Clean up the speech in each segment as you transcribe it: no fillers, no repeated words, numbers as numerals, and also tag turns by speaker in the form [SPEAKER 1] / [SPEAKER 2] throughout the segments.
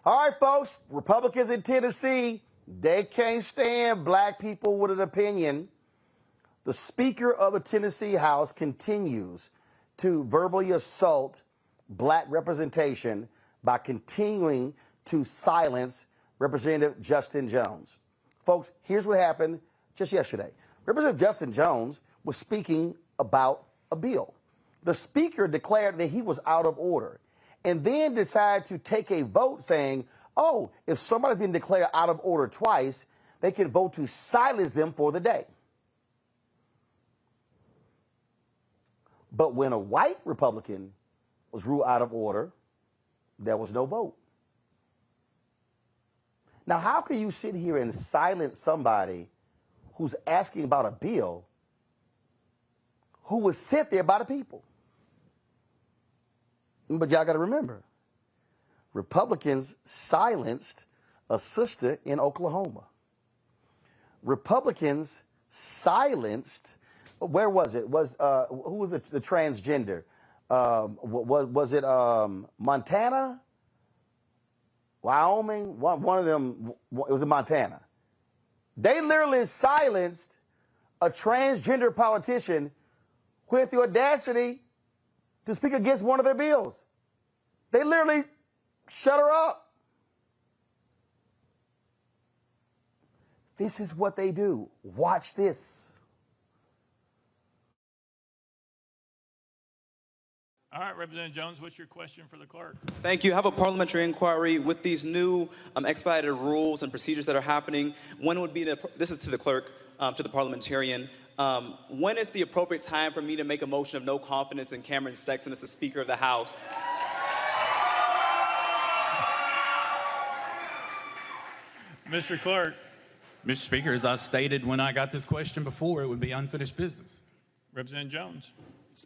[SPEAKER 1] All right, folks, Republicans in Tennessee, they can't stand black people with an opinion. The Speaker of the Tennessee House continues to verbally assault black representation by continuing to silence Representative Justin Jones. Folks, here's what happened just yesterday. Representative Justin Jones was speaking about a bill. The Speaker declared that he was out of order and then decided to take a vote saying, oh, if somebody's been declared out of order twice, they can vote to silence them for the day. But when a white Republican was ruled out of order, there was no vote. Now, how can you sit here and silence somebody who's asking about a bill who was sent there by the people? But y'all got to remember, Republicans silenced a sister in Oklahoma. Republicans silenced, where was it? Who was the transgender? Was it Montana? Wyoming? One of them, it was in Montana. They literally silenced a transgender politician who had the audacity to speak against one of their bills. They literally shut her up. This is what they do. Watch this.
[SPEAKER 2] All right, Representative Jones, what's your question for the clerk?
[SPEAKER 3] Thank you. I have a parliamentary inquiry with these new expedited rules and procedures that are happening. When would be this is to the clerk, to the parliamentarian. When is the appropriate time for me to make a motion of no confidence in Cameron Sexton as the Speaker of the House?
[SPEAKER 2] Mr. Clerk.
[SPEAKER 4] Mr. Speaker, as I stated when I got this question before, it would be unfinished business.
[SPEAKER 2] Representative Jones.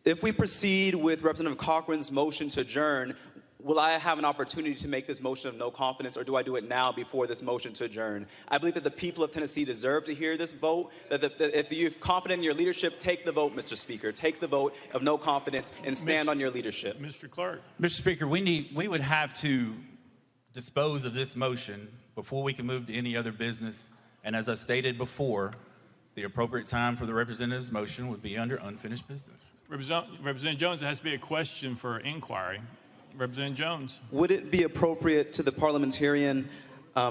[SPEAKER 3] If we proceed with Representative Cochran's motion to adjourn, will I have an opportunity to make this motion of no confidence, or do I do it now before this motion to adjourn? I believe that the people of Tennessee deserve to hear this vote, that if you're confident in your leadership, take the vote, Mr. Speaker. Take the vote of no confidence and stand on your leadership.
[SPEAKER 2] Mr. Clerk.
[SPEAKER 4] Mr. Speaker, we would have to dispose of this motion before we can move to any other business. And as I stated before, the appropriate time for the representative's motion would be under unfinished business.
[SPEAKER 2] Representative Jones, it has to be a question for inquiry. Representative Jones.
[SPEAKER 3] Would it be appropriate to the parliamentarian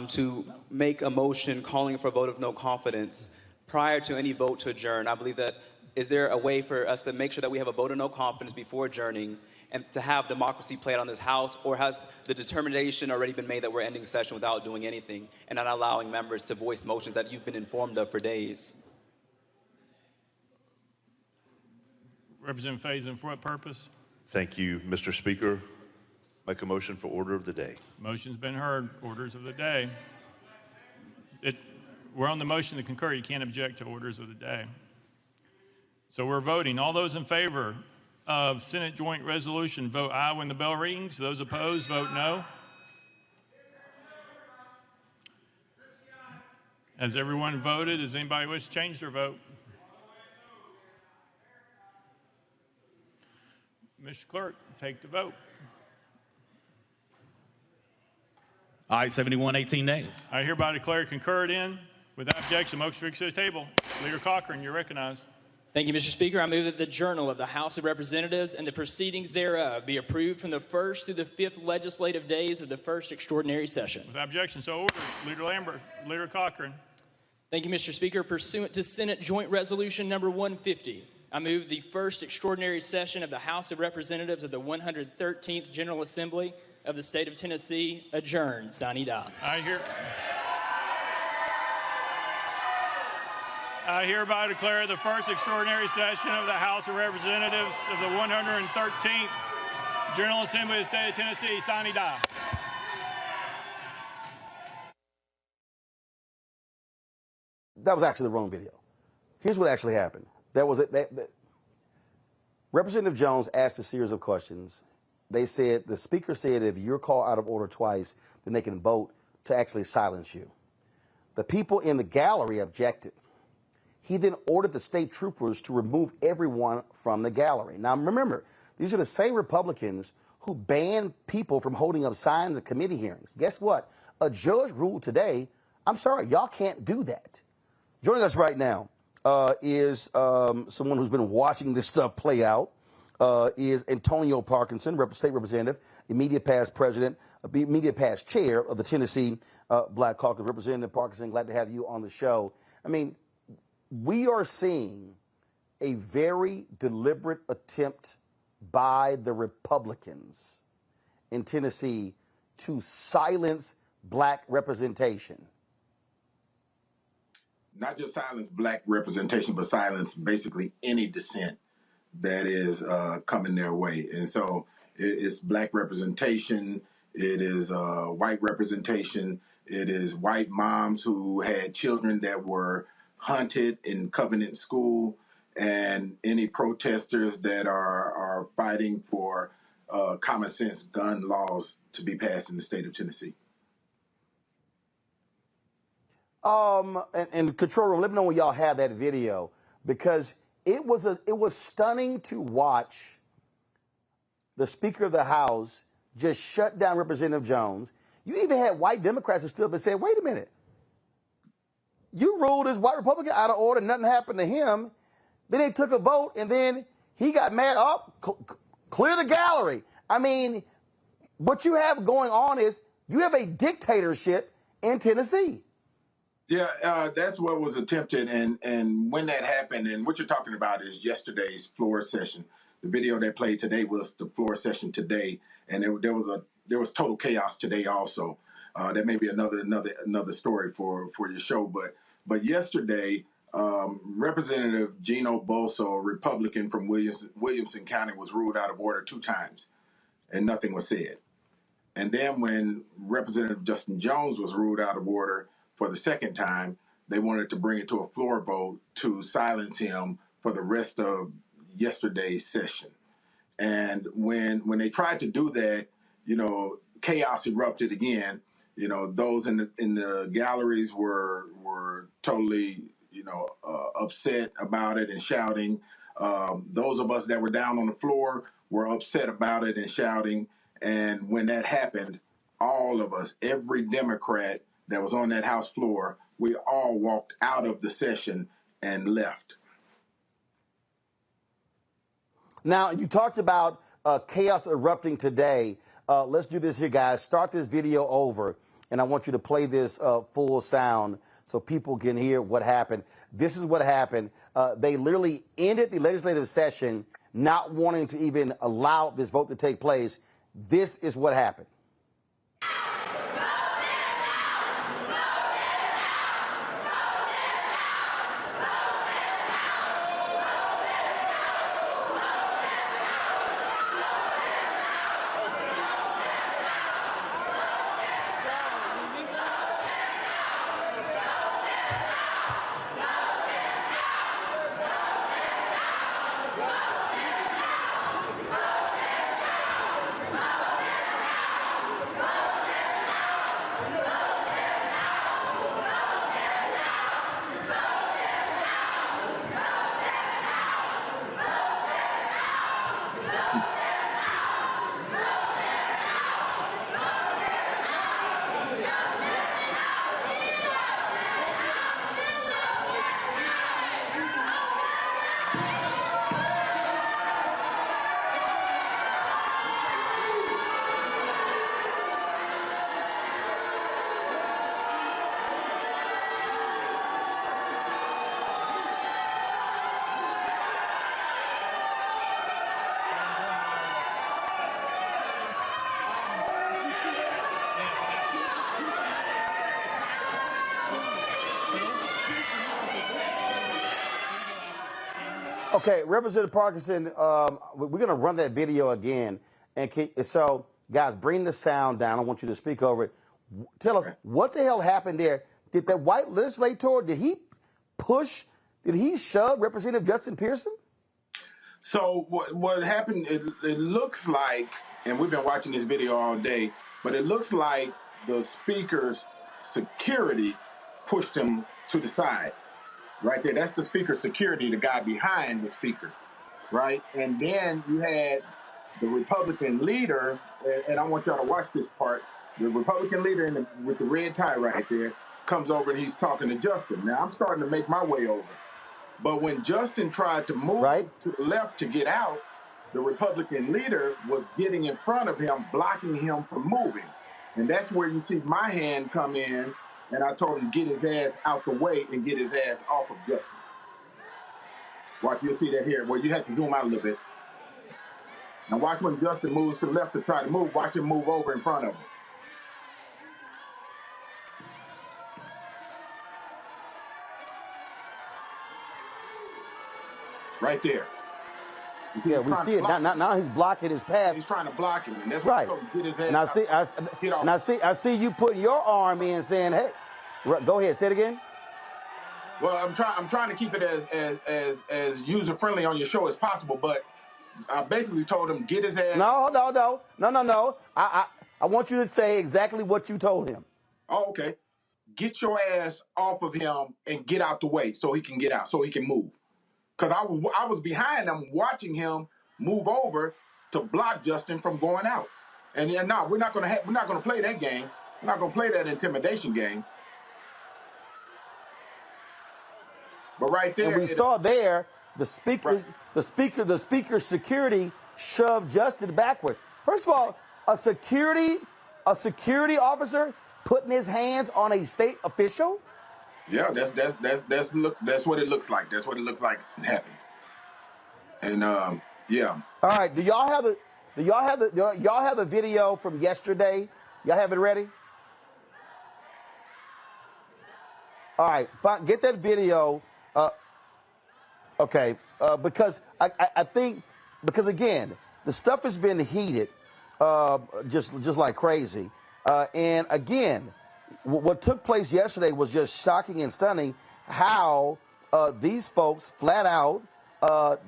[SPEAKER 3] to make a motion calling for a vote of no confidence prior to any vote to adjourn? I believe that, is there a way for us to make sure that we have a vote of no confidence before adjourning and to have democracy play out on this House, or has the determination already been made that we're ending session without doing anything and not allowing members to voice motions that you've been informed of for days?
[SPEAKER 2] Representative Faison, for what purpose?
[SPEAKER 5] Thank you, Mr. Speaker. Make a motion for order of the day.
[SPEAKER 2] Motion's been heard. Orders of the day. We're on the motion to concur. You can't object to orders of the day. So we're voting. All those in favor of Senate Joint Resolution, vote aye when the bell rings. Those opposed, vote no. Has everyone voted? Does anybody wish to change their vote? Mr. Clerk, take the vote.
[SPEAKER 4] Aye, 71, 18 nays.
[SPEAKER 2] I hereby declare concurred in. Without objection, motion to reconsider the table. Leader Cochran, you're recognized.
[SPEAKER 6] Thank you, Mr. Speaker. I move that the Journal of the House of Representatives and the proceedings thereof be approved from the first through the fifth legislative days of the first extraordinary session.
[SPEAKER 2] Without objection, so ordered. Leader Lambert, Leader Cochran.
[SPEAKER 6] Thank you, Mr. Speaker. Pursuant to Senate Joint Resolution number 150, I move the first extraordinary session of the House of Representatives of the 113th General Assembly of the State of Tennessee adjourned. Sine die.
[SPEAKER 2] I hereby declare the first extraordinary session of the House of Representatives of the 113th General Assembly of the State of Tennessee sine die.
[SPEAKER 1] That was actually the wrong video. Here's what actually happened. Representative Jones asked a series of questions. The Speaker said if you're called out of order twice, then they can vote to actually silence you. The people in the gallery objected. He then ordered the state troopers to remove everyone from the gallery. Now remember, these are the same Republicans who ban people from holding up signs at committee hearings. Guess what? A judge ruled today, I'm sorry, y'all can't do that. Joining us right now is someone who's been watching this stuff play out, is Antonio Parkinson, state representative, immediate past president, immediate past chair of the Tennessee Black Caucus. Representative Parkinson, glad to have you on the show. I mean, we are seeing a very deliberate attempt by the Republicans in Tennessee to silence black representation.
[SPEAKER 7] Not just silence black representation, but silence basically any dissent that is coming their way. And so it's black representation, it is white representation, it is white moms who had children that were hunted in Covenant School, and any protesters that are fighting for common sense gun laws to be passed in the state of Tennessee.
[SPEAKER 1] And control room, let me know when y'all have that video, because it was stunning to watch the Speaker of the House just shut down Representative Jones. You even had white Democrats who stood up and said, wait a minute, you ruled this white Republican out of order, nothing happened to him. Then they took a vote, and then he got mad. Clear the gallery. I mean, what you have going on is you have a dictatorship in Tennessee.
[SPEAKER 7] Yeah, that's what was attempted, and when that happened, and what you're talking about is yesterday's floor session. The video that played today was the floor session today, and there was total chaos today also. That may be another story for your show, but yesterday, Representative Gino Bolso, Republican from Williamson County, was ruled out of order 2 times, and nothing was said. And then when Representative Justin Jones was ruled out of order for the 2nd time, they wanted to bring it to a floor vote to silence him for the rest of yesterday's session. And when they tried to do that, chaos erupted again. Those in the galleries were totally, upset about it and shouting. Those of us that were down on the floor were upset about it and shouting. And when that happened, all of us, every Democrat that was on that House floor, we all walked out of the session and left.
[SPEAKER 1] Now, you talked about chaos erupting today. Let's do this here, guys. Start this video over, and I want you to play this full sound so people can hear what happened. This is what happened. They literally ended the legislative session not wanting to even allow this vote to take place. This is what happened. Okay, Representative Parkinson, we're going to run that video again. And so, guys, bring the sound down. I want you to speak over it. Tell us, what the hell happened there? Did that white legislator, did he shove Representative Justin Pearson?
[SPEAKER 7] So what happened, it looks like, and we've been watching this video all day, but it looks like the speaker's security pushed him to the side. Right there, that's the speaker's security, the guy behind the speaker, right? And then you had the Republican leader, and I want y'all to watch this part. The Republican leader with the red tie right there comes over and he's talking to Justin. Now I'm starting to make my way over. But when Justin tried to move
[SPEAKER 1] Right?
[SPEAKER 7] to the left to get out, the Republican leader was getting in front of him, blocking him from moving. And that's where you see my hand come in, and I told him to get his ass out the way and get his ass off of Justin. Watch, you'll see that here. Well, you have to zoom out a little bit. Now watch when Justin moves to the left to try to move. Watch him move over in front of him. Right there. You see,
[SPEAKER 1] Yeah,
[SPEAKER 7] he's
[SPEAKER 1] we
[SPEAKER 7] trying
[SPEAKER 1] see
[SPEAKER 7] to
[SPEAKER 1] it.
[SPEAKER 7] block
[SPEAKER 1] Now he's blocking his path.
[SPEAKER 7] He's trying to block him, and that's why I
[SPEAKER 1] Right.
[SPEAKER 7] told him, get his ass
[SPEAKER 1] And I
[SPEAKER 7] out.
[SPEAKER 1] see,
[SPEAKER 7] Get off.
[SPEAKER 1] and I see you putting your arm in, saying, "Hey, go ahead, say it again."
[SPEAKER 7] Well, I'm trying to keep it as user friendly on your show as possible, but I basically told him get his ass.
[SPEAKER 1] No. I want you to say exactly what you told him.
[SPEAKER 7] Oh, okay. Get your ass off of him and get out the way so he can get out, so he can move. Because I was behind him watching him move over to block Justin from going out. And yeah, no, we're not gonna play that game. We're not gonna play that intimidation game. But right there,
[SPEAKER 1] And we saw there the speaker's security shoved Justin backwards. First of all, a security officer putting his hands on a state official.
[SPEAKER 7] Yeah, that's what it looks like. That's what it looks like happened. And yeah.
[SPEAKER 1] All right, do y'all have the video from yesterday? Y'all have it ready? All right, fine, get that video. Okay, because I think because again the stuff has been heated, just like crazy, and again, what took place yesterday was just shocking and stunning. How these folks flat out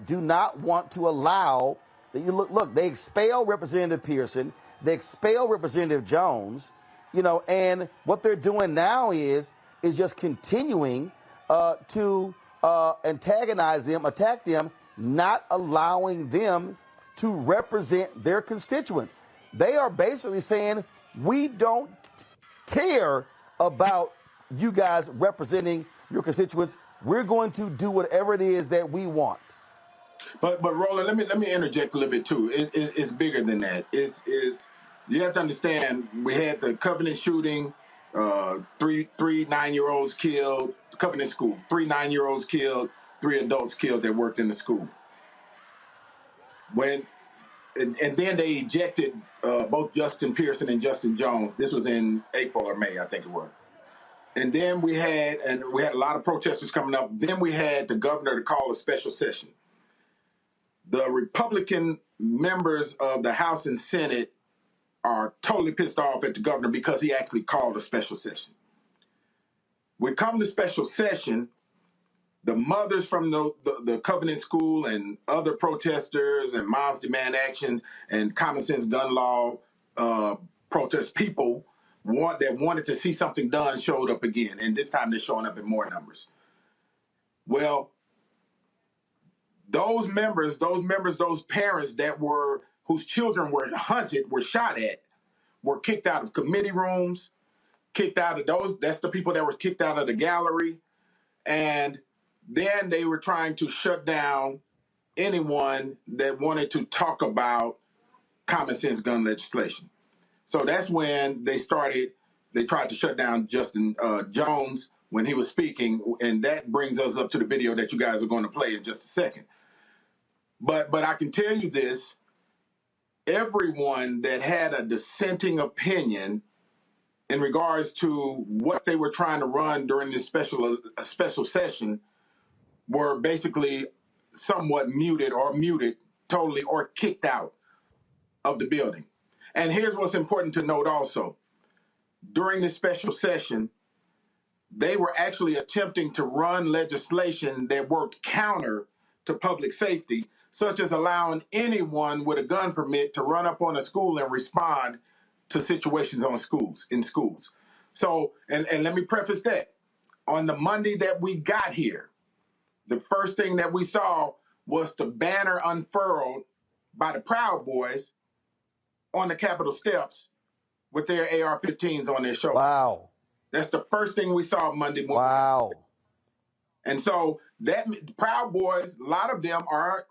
[SPEAKER 1] do not want to allow. Look, they expel Representative Pearson, they expel Representative Jones, and what they're doing now is just continuing to antagonize them, attack them, not allowing them to represent their constituents. They are basically saying, we don't care about you guys representing your constituents. We're going to do whatever it is that we want.
[SPEAKER 7] But Roland, let me interject a little bit too. It's bigger than that. You have to understand, we had the Covenant shooting, three 9-year-olds killed, Covenant school, 3 9-year-olds killed, 3 adults killed that worked in the school. And then they ejected both Justin Pearson and Justin Jones. This was in April or May, I think it was. And then we had a lot of protesters coming up. Then we had the governor to call a special session. The Republican members of the House and Senate are totally pissed off at the governor because he actually called a special session. We come to special session, the mothers from the Covenant School and other protesters and Moms Demand Action and Common Sense Gun Law protest people that wanted to see something done showed up again. And this time they're showing up in more numbers. Well, those parents whose children were hunted, were shot at, were kicked out of committee rooms, kicked out of those. That's the people that were kicked out of the gallery. And then they were trying to shut down anyone that wanted to talk about common sense gun legislation. So that's when they tried to shut down Justin Jones when he was speaking. And that brings us up to the video that you guys are going to play in just a second. But I can tell you this, everyone that had a dissenting opinion in regards to what they were trying to run during this special session were basically somewhat muted totally or kicked out of the building. And here's what's important to note also. During this special session, they were actually attempting to run legislation that worked counter to public safety, such as allowing anyone with a gun permit to run up on a school and respond to situations in schools. So, and let me preface that. On the Monday that we got here, the first thing that we saw was the banner unfurled by the Proud Boys on the Capitol steps with their AR-15s on their shoulders.
[SPEAKER 1] Wow.
[SPEAKER 7] That's the first thing we saw Monday morning.
[SPEAKER 1] Wow.
[SPEAKER 7] And so that Proud Boys, a lot of them are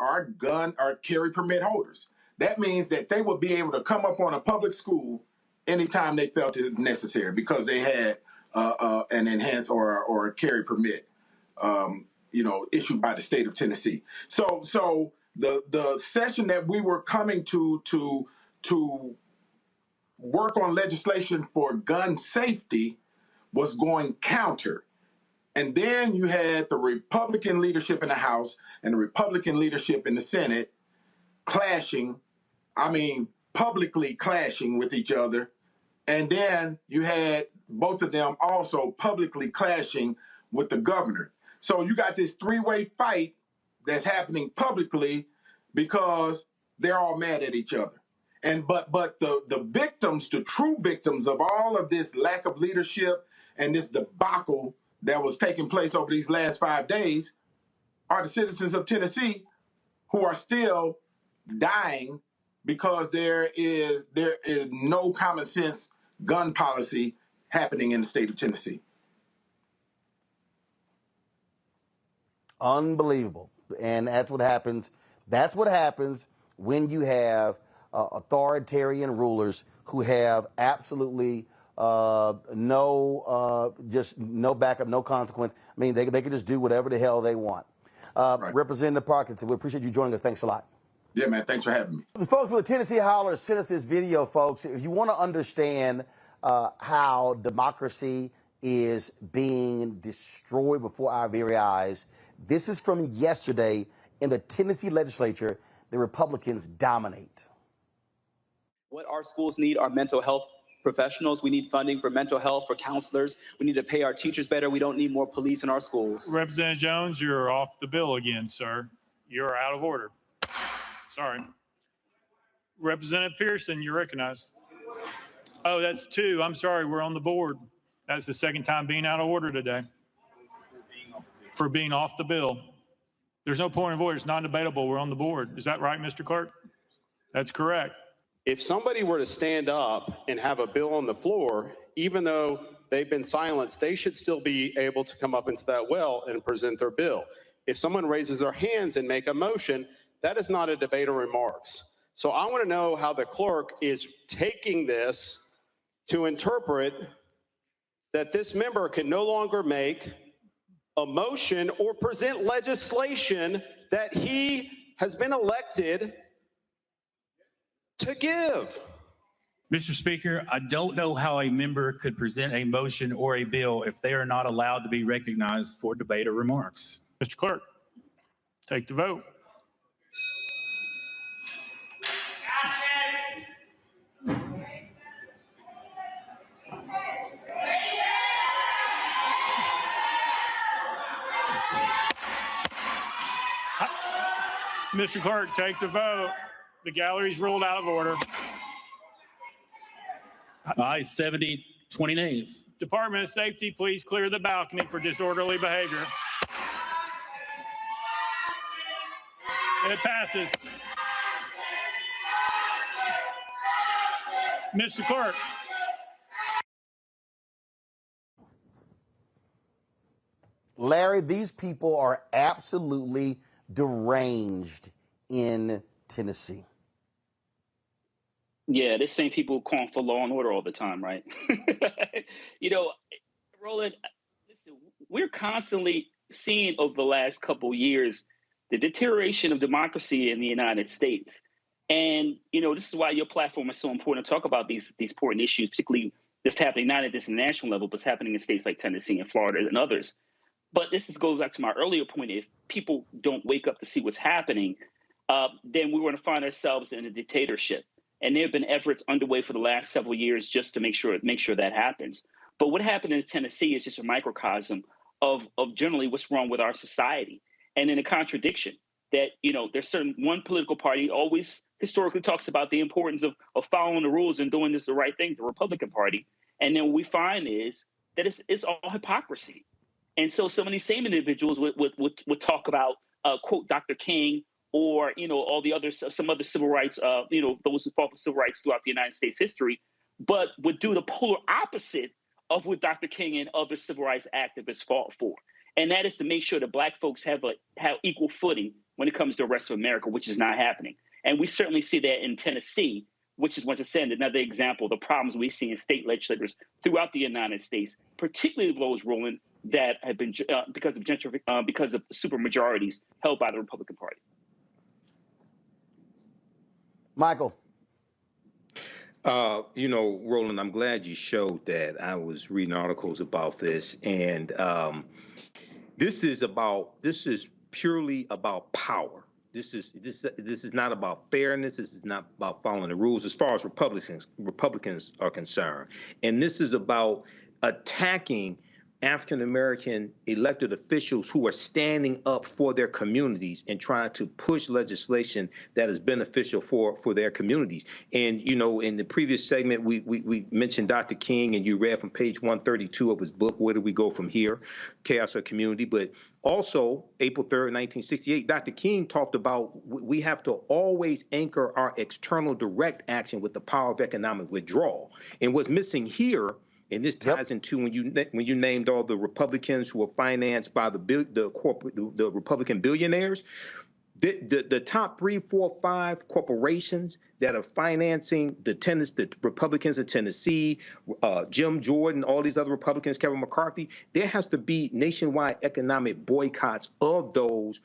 [SPEAKER 7] carry permit holders. That means that they would be able to come up on a public school anytime they felt it necessary because they had an enhanced or a carry permit, issued by the state of Tennessee. So the session that we were coming to work on legislation for gun safety was going counter. And then you had the Republican leadership in the House and the Republican leadership in the Senate publicly clashing with each other. And then you had both of them also publicly clashing with the governor. So you got this three-way fight that's happening publicly because they're all mad at each other. But the victims, the true victims of all of this lack of leadership and this debacle that was taking place over these last 5 days are the citizens of Tennessee who are still dying because there is no common sense gun policy happening in the state of Tennessee.
[SPEAKER 1] Unbelievable. And that's what happens. That's what happens when you have authoritarian rulers who have absolutely no backup, no consequence. I mean, they can just do whatever the hell they want.
[SPEAKER 7] Right.
[SPEAKER 1] Representative Parkinson, we appreciate you joining us. Thanks a lot.
[SPEAKER 7] Yeah, man. Thanks for having me.
[SPEAKER 1] The folks with the Tennessee Howlers sent us this video, folks. If you want to understand how democracy is being destroyed before our very eyes, this is from yesterday in the Tennessee legislature. The Republicans dominate.
[SPEAKER 3] What our schools need are mental health professionals. We need funding for mental health, for counselors. We need to pay our teachers better. We don't need more police in our schools.
[SPEAKER 2] Representative Jones, you're off the bill again, sir. You're out of order. Sorry. Representative Pearson, you're recognized. Oh, that's two. I'm sorry. We're on the board. That's the second time being out of order today. For being off the bill. There's no point of order. It's non-debatable. We're on the board. Is that right, Mr. Clerk? That's correct.
[SPEAKER 8] If somebody were to stand up and have a bill on the floor, even though they've been silenced, they should still be able to come up into that well and present their bill. If someone raises their hands and make a motion, that is not a debate or remarks. So I want to know how the clerk is taking this to interpret that this member can no longer make a motion or present legislation that he has been elected to give.
[SPEAKER 4] Mr. Speaker, I don't know how a member could present a motion or a bill if they are not allowed to be recognized for debate or remarks.
[SPEAKER 2] Mr. Clerk, take the vote. Mr. Clerk, take the vote. The gallery's ruled out of order.
[SPEAKER 4] Aye, 70, 20 nays.
[SPEAKER 2] Department of Safety, please clear the balcony for disorderly behavior. It passes. Mr. Clerk.
[SPEAKER 1] Larry, these people are absolutely deranged in Tennessee.
[SPEAKER 9] Yeah, the same people calling for law and order all the time, right? Roland, listen, we're constantly seeing over the last couple of years the deterioration of democracy in the United States. And, this is why your platform is so important to talk about these important issues, particularly that's happening not at this national level, but it's happening in states like Tennessee and Florida and others. But goes back to my earlier point. If people don't wake up to see what's happening, then we're going to find ourselves in a dictatorship. And there have been efforts underway for the last several years just to make sure that happens. But what happened in Tennessee is just a microcosm of generally what's wrong with our society. And in a contradiction that, there's one political party always historically talks about the importance of following the rules and doing the right thing, the Republican Party. And then what we find is that it's all hypocrisy. And so some of these same individuals would talk about, quote, Dr. King or all the other some other civil rights, those who fought for civil rights throughout the United States history, but would do the polar opposite of what Dr. King and other civil rights activists fought for, and that is to make sure that Black folks have equal footing when it comes to the rest of America, which is not happening. And we certainly see that in Tennessee, which is, once again, another example of the problems we see in state legislators throughout the United States, particularly those, Roland, that have been because of supermajorities held by the Republican Party.
[SPEAKER 1] Michael.
[SPEAKER 10] Roland, I'm glad you showed that. I was reading articles about this, and this is purely about power. This is not about fairness. This is not about following the rules as far as Republicans are concerned. And this is about attacking African-American elected officials who are standing up for their communities and trying to push legislation that is beneficial for their communities. And, in the previous segment, we mentioned Dr. King, and you read from page 132 of his book, Where Do We Go From Here? Chaos or Community. But also, April 3rd, 1968, Dr. King talked about we have to always anchor our external direct action with the power of economic withdrawal. And what's missing here, and this ties into when you named all the Republicans who were financed by the Republican billionaires, the top 3, 4, 5 corporations that are financing the Republicans in Tennessee, Jim Jordan, all these other Republicans, Kevin McCarthy. There has to be nationwide economic boycotts of those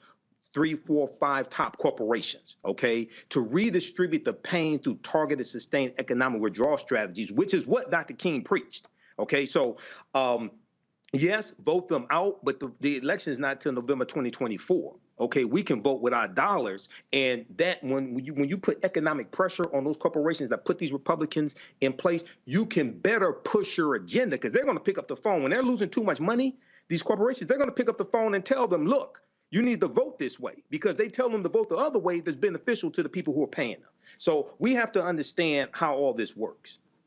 [SPEAKER 10] 3, 4, 5 top corporations, okay, to redistribute the pain through targeted, sustained economic withdrawal strategies, which is what Dr. King preached. Okay, so yes, vote them out, but the election is not till November 2024. Okay, we can vote with our dollars, and that when you put economic pressure on those corporations that put these Republicans in place, you can better push your agenda, because they're going to pick up the phone when they're losing too much money. These corporations, they're going to pick up the phone and tell them, look, you need to vote this way, because they tell them to vote the other way that's beneficial to the people who are paying them. So we have to understand how all this works.